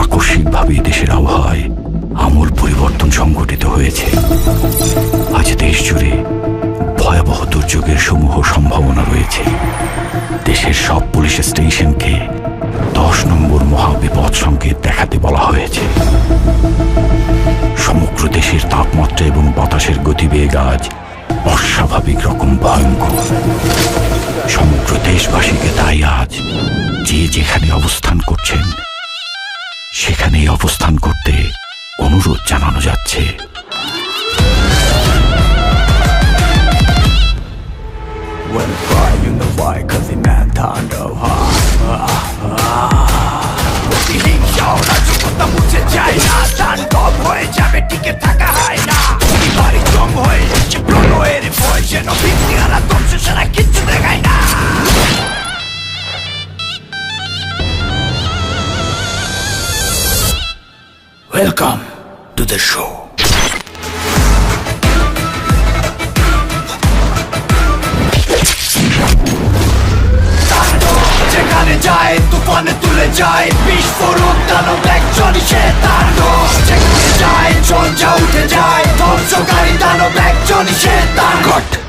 আকস্মিকভাবে দেশের আবহাওয়ায় আমূল পরিবর্তন সংঘটিত হয়েছে। আজ দেশ জুড়ে ভয়াবহ দুর্যোগের সমূহ সম্ভাবনা রয়েছে। দেশের সব পুলিশ স্টেশনকে 10 নম্বর মহাবিপদ সংকেত দেখাতে বলা হয়েছে। সমগ্র দেশের তাপমাত্রা এবং বাতাসের গতিবেগ আজ অস্বাভাবিক রকম ভয়ঙ্কর। সমগ্র দেশবাসীকে তাই আজ যে যেখানে অবস্থান করছেন সেখানেই অবস্থান করতে অনুরোধ জানানো যাচ্ছে। Welcome to the show. যেখানে যায় তুফানে তুলে যায় বিস্ফোরক দানব একজন সে তাণ্ডব। যেখানে যায় ঝঞ্ঝা উঠে যায় ধ্বংসকারী দানব একজন সে তাণ্ডব।